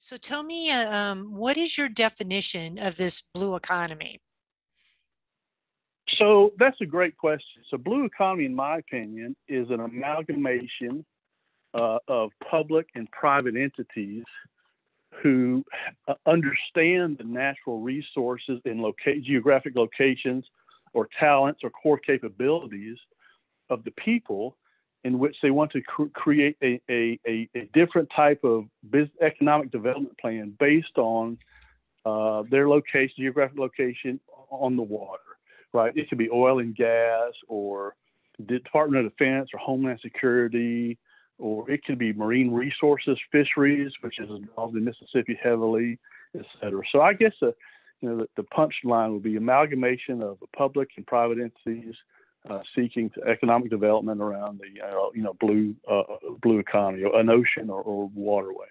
So tell me, what is your definition of this blue economy? So that's a great question. So blue economy, in my opinion, is an amalgamation of public and private entities who understand the natural resources in geographic locations or talents or core capabilities of the people in which they want to create a different type of economic development plan based on their location, geographic location on the water, right? It could be oil and gas or the Department of Defense or Homeland Security, or it could be marine resources, fisheries, which is involved in Mississippi heavily, et cetera. So I guess the punchline would be amalgamation of the public and private entities seeking to economic development around the blue economy, an ocean or waterway.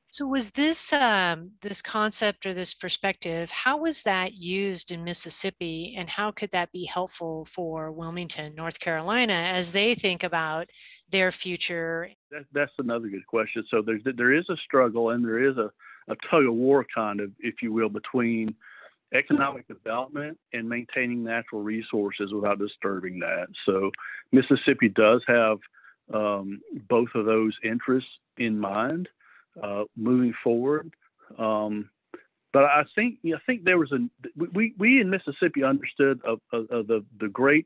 So was this concept or this perspective, how was that used in Mississippi, and how could that be helpful for Wilmington, North Carolina, as they think about their future? That's another good question. So there is a struggle, and there is a tug of war, kind of, if you will, between economic development and maintaining natural resources without disturbing that. So Mississippi does have both of those interests in mind moving forward. But I think there was we in Mississippi understood of the great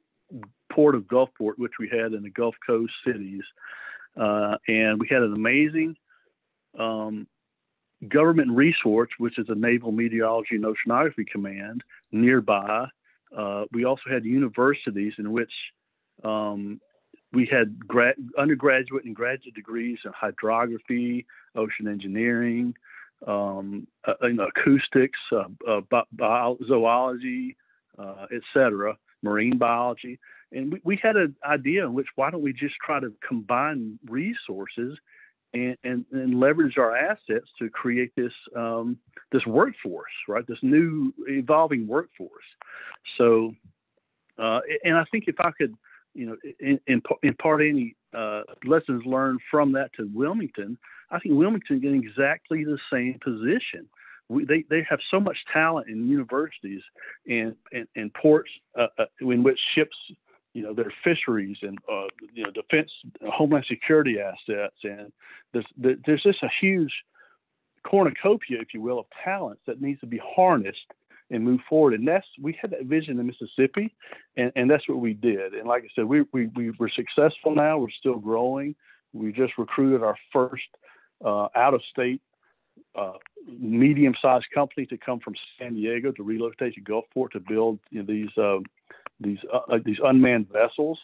port of Gulfport, which we had in the Gulf Coast cities, and we had an amazing government resource, which is a Naval Meteorology and Oceanography Command nearby. We also had universities in which we had undergraduate and graduate degrees in hydrography, ocean engineering, acoustics, zoology, etc., marine biology. And we had an idea in which, why don't we just try to combine resources and leverage our assets to create this workforce, right? This new evolving workforce. So, and I think if I could, impart any lessons learned from that to Wilmington, I think Wilmington is in exactly the same position. They have so much talent in universities and ports in which ships, their fisheries and defense, homeland security assets, and there's just a huge cornucopia, if you will, of talents that needs to be harnessed and move forward. And we had that vision in Mississippi, and that's what we did. And like I said, we're successful now. We're still growing. We just recruited our first out-of-state medium-sized company to come from San Diego to relocate to Gulfport to build these unmanned vessels.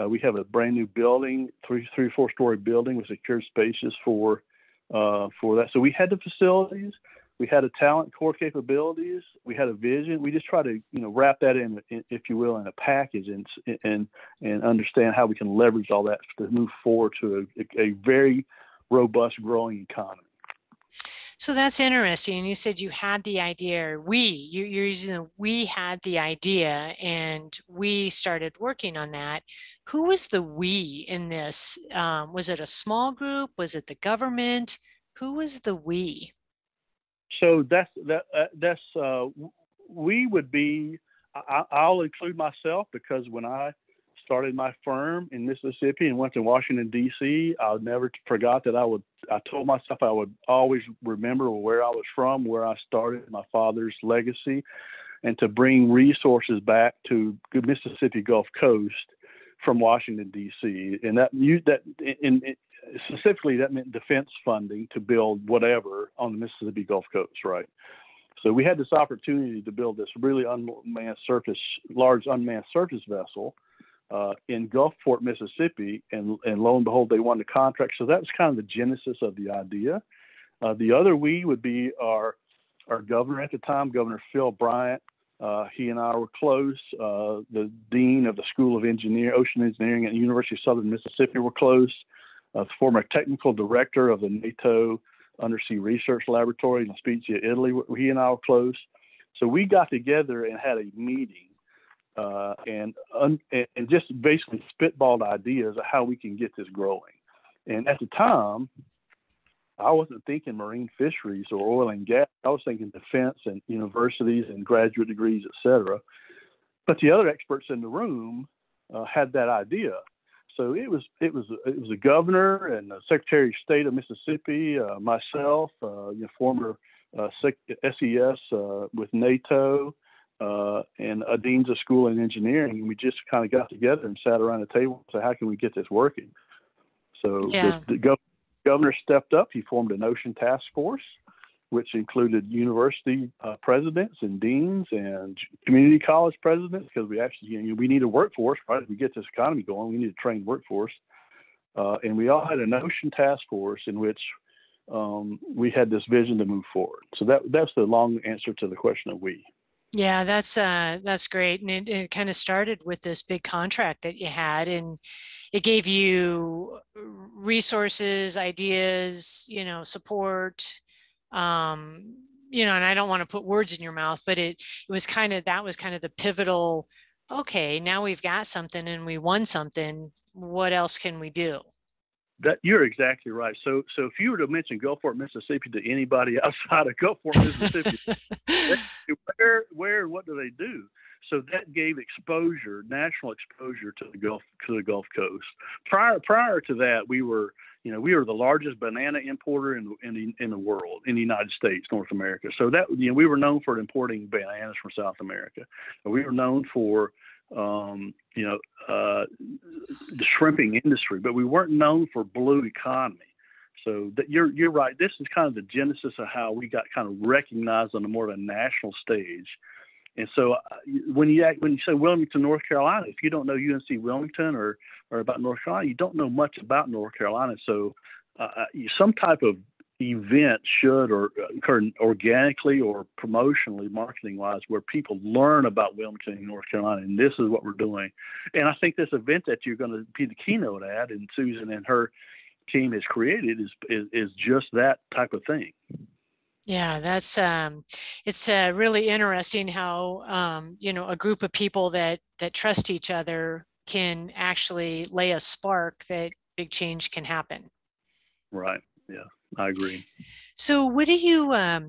We have a brand new building, 4-story building with secured spaces for that. So we had the facilities, we had a talent, core capabilities, we had a vision. We just try to wrap that in, if you will, in a package and understand how we can leverage all that to move forward to a very robust, growing economy. So that's interesting. You said you had the idea, you're using we had the idea and we started working on that. Who was the we in this? Was it a small group? Was it the government? Who was the we? So we would be, I'll include myself, because when I started my firm in Mississippi and went to Washington, D.C., I never forgot that I told myself I would always remember where I was from, where I started, my father's legacy, and to bring resources back to the Mississippi Gulf Coast from Washington, D.C. And specifically, that meant defense funding to build whatever on the Mississippi Gulf Coast, right? So we had this opportunity to build this really large unmanned surface vessel in Gulfport, Mississippi, and lo and behold, they won the contract. So that was kind of the genesis of the idea. The other we would be our governor at the time, Governor Phil Bryant. He and I were close. The dean of the School of Ocean Engineering at the University of Southern Mississippi were close. The former technical director of the NATO Undersea Research Laboratory in Spezia, Italy, he and I were close. So we got together and had a meeting and just basically spitballed ideas of how we can get this growing. And at the time, I wasn't thinking marine fisheries or oil and gas. I was thinking defense and universities and graduate degrees, et cetera. But the other experts in the room had that idea. So it was the governor and the Secretary of State of Mississippi, myself, former SES with NATO, and a deans of school in engineering. We just kind of got together and sat around the table and said, how can we get this working? So Yeah. the governor stepped up. He formed an ocean task force, which included university presidents and deans and community college presidents, because we actually, we need a workforce, right? If we get this economy going, we need a trained workforce. And we all had an ocean task force in which we had this vision to move forward. So that's the long answer to the question of we. Yeah, that's great. And it kind of started with this big contract that you had, and it gave you resources, ideas, support. And I don't want to put words in your mouth, but it was that was kind of the pivotal, okay, now we've got something and we won something. What else can we do? That you're exactly right. So if you were to mention Gulfport, Mississippi to anybody outside of Gulfport, Mississippi, where and what do they do? So that gave exposure, national exposure to the Gulf Coast. Prior to that, we were the largest banana importer in the world, in the United States, North America. So that we were known for importing bananas from South America. We were known for the shrimping industry, but we weren't known for blue economy. So that you're right. This is kind of the genesis of how we got kind of recognized on a more of a national stage. And so when you say Wilmington, North Carolina, if you don't know UNC Wilmington or about North Carolina, you don't know much about North Carolina. So some type of event should occur organically or promotionally, marketing-wise, where people learn about Wilmington and North Carolina, and this is what we're doing. And I think this event that you're going to be the keynote at, and Susan and her team has created, is just that type of thing. Yeah, that's it's really interesting how a group of people that trust each other can actually lay a spark that big change can happen. Right. Yeah, I agree. So what do you was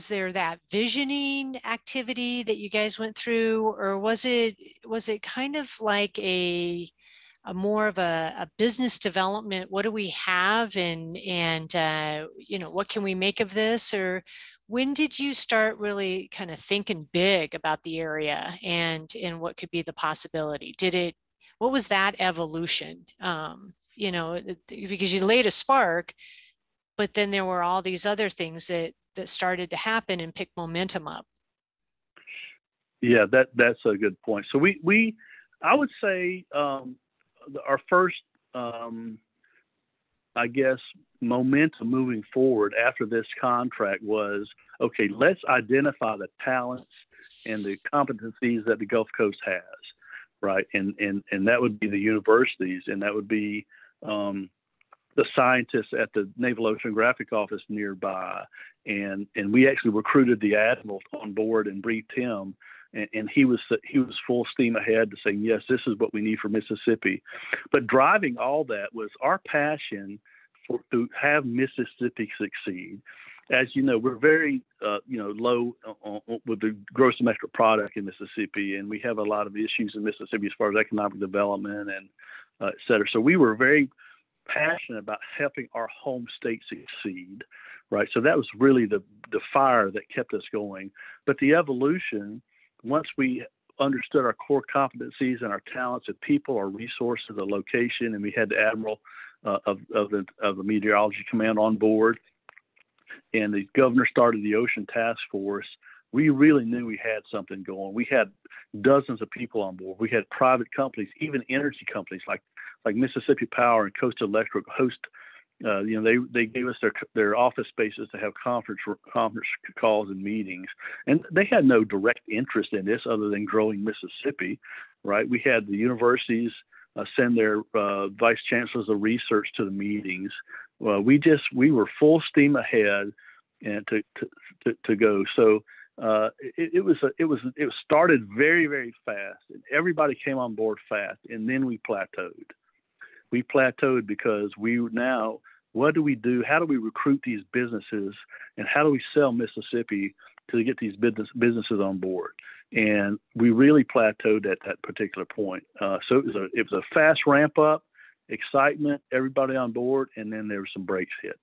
there that visioning activity that you guys went through, or was it kind of like a more of a business development? What do we have, and what can we make of this? Or when did you start really kind of thinking big about the area and what could be the possibility? What was that evolution? Because you laid a spark, but then there were all these other things that started to happen and pick momentum up. Yeah, that's a good point. So I would say our first, I guess, momentum moving forward after this contract was, okay, let's identify the talents and the competencies that the Gulf Coast has, right? And that would be the universities, and that would be the scientists at the Naval Oceanographic Office nearby. And we actually recruited the admiral on board and briefed him. And he was full steam ahead to saying, yes, this is what we need for Mississippi. But driving all that was our passion to have Mississippi succeed. As you know, we're very low with the gross domestic product in Mississippi, and we have a lot of issues in Mississippi as far as economic development and et cetera. So we were very passionate about helping our home state succeed, right? So that was really the fire that kept us going. But the evolution, once we understood our core competencies and our talents of people, our resources, the location, and we had the admiral of the meteorology command on board, and the governor started the ocean task force, we really knew we had something going. We had dozens of people on board. We had private companies, even energy companies like Mississippi Power and Coastal Electric host. They gave us their office spaces to have conference calls and meetings, and they had no direct interest in this other than growing Mississippi, right? We had the universities send their vice chancellors of research to the meetings. We were full steam ahead and to go. So it started very, very fast, and everybody came on board fast, and then we plateaued. We plateaued because we now, what do we do? How do we recruit these businesses, and how do we sell Mississippi to get these businesses on board? And we really plateaued at that particular point. So it was a fast ramp up, excitement, everybody on board, and then there were some breaks hit.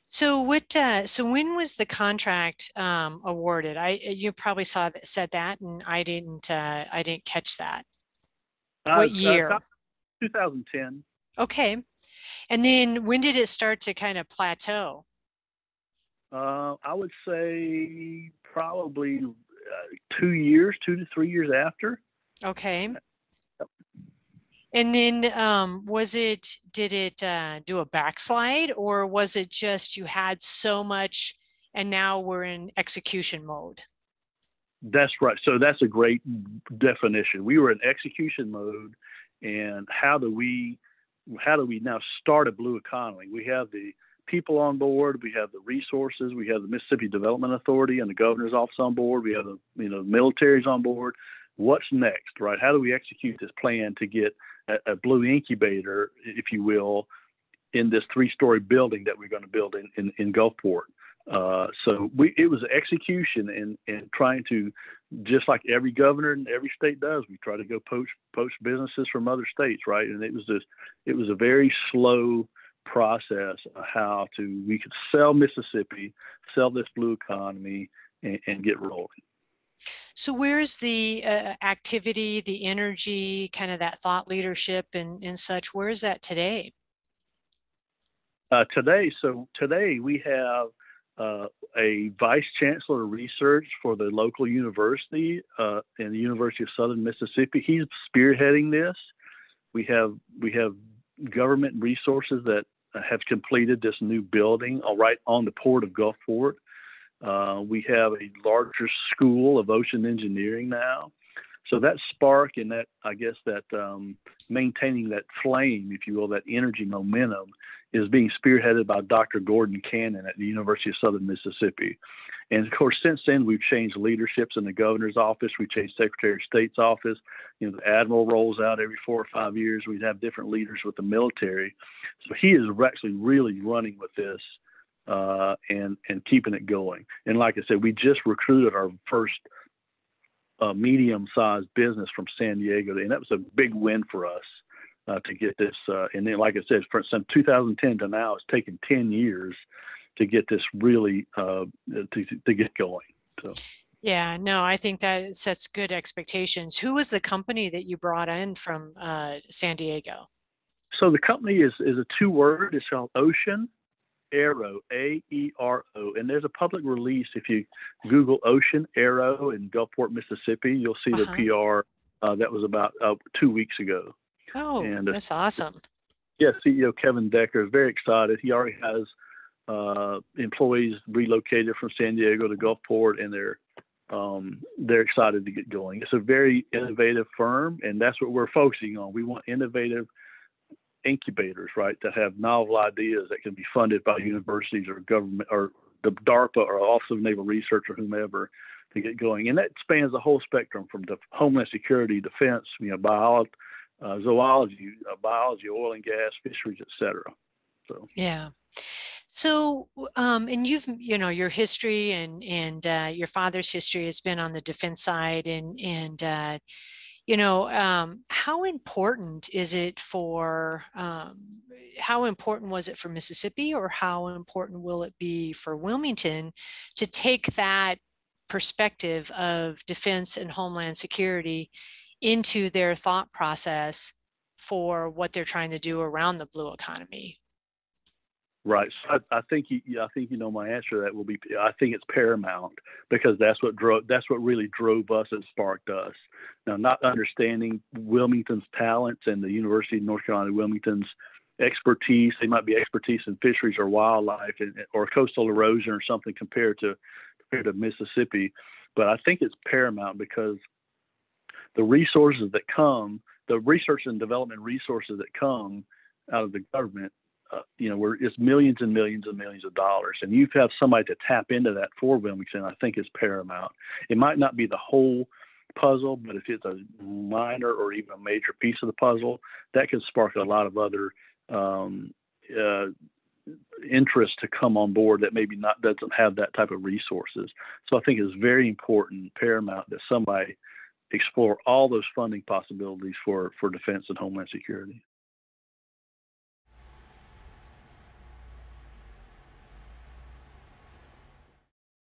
So what? So when was the contract awarded? You probably said that, and I didn't. I didn't catch that. What year? 2010. Okay. And then when did it start to kind of plateau? I would say probably 2 years, 2 to 3 years after. Okay. And then did it do a backslide, or was it just you had so much and now we're in execution mode? That's right. So that's a great definition. We were in execution mode, and how do we now start a blue economy? We have the people on board, we have the resources, we have the Mississippi Development Authority and the governor's office on board, we have the military's on board. What's next, right? How do we execute this plan to get a blue incubator, if you will, in this 3-story building that we're going to build in Gulfport? So it was execution and trying to, just like every governor in every state does, we try to go poach businesses from other states, right? And it was a very slow process of how we could sell Mississippi, sell this blue economy, and get rolling. So where's the activity, the energy, kind of that thought leadership and such? Where is that today? Today we have a vice chancellor of research for the local university in the University of Southern Mississippi. He's spearheading this. We have government resources that have completed this new building right on the port of Gulfport. We have a larger school of ocean engineering now. So that spark and that, I guess, that maintaining that flame, if you will, that energy momentum is being spearheaded by Dr. Gordon Cannon at the University of Southern Mississippi. And of course, since then, we've changed leaderships in the governor's office. We changed Secretary of State's office. The admiral rolls out every 4 or 5 years. We have different leaders with the military. So he is actually really running with this and keeping it going. And like I said, we just recruited our first medium-sized business from San Diego, and that was a big win for us to get this. And then, like I said, from 2010 to now, it's taken 10 years to get this really to get going. So. Yeah, no, I think that sets good expectations. Who was the company that you brought in from San Diego? So the company is a 2-word. It's called Ocean Aero, AERO, and there's a public release. If you Google Ocean Aero in Gulfport, Mississippi, you'll see the PR that was about 2 weeks ago. Oh, and that's awesome. Yeah, CEO Kevin Decker is very excited. He already has employees relocated from San Diego to Gulfport, and they're excited to get going. It's a very innovative firm, and that's what we're focusing on. We want innovative incubators, right, that have novel ideas that can be funded by universities or government or the DARPA or Office of Naval Research or whomever to get going. And that spans the whole spectrum from homeland security, defense, biology, zoology, biology, oil and gas, fisheries, etc. So yeah. So, and you've, your history and your father's history has been on the defense side, and how important is it how important was it for Mississippi, or how important will it be for Wilmington to take that perspective of defense and homeland security into their thought process for what they're trying to do around the blue economy? Right. So I think my answer to that will be, I think it's paramount, because that's what really drove us and sparked us. Now, not understanding Wilmington's talents and the University of North Carolina Wilmington's expertise, they might be expertise in fisheries or wildlife or coastal erosion or something compared to Mississippi, but I think it's paramount because the resources that come, the research and development resources that come out of the government, it's millions and millions and millions of dollars, and you have somebody to tap into that for Wilmington. I think is paramount. It might not be the whole puzzle, but if it's a minor or even a major piece of the puzzle, that can spark a lot of other um, uh, interest to come on board that maybe not doesn't have that type of resources. So I think it's very important, paramount, that somebody explore all those funding possibilities for defense and homeland security.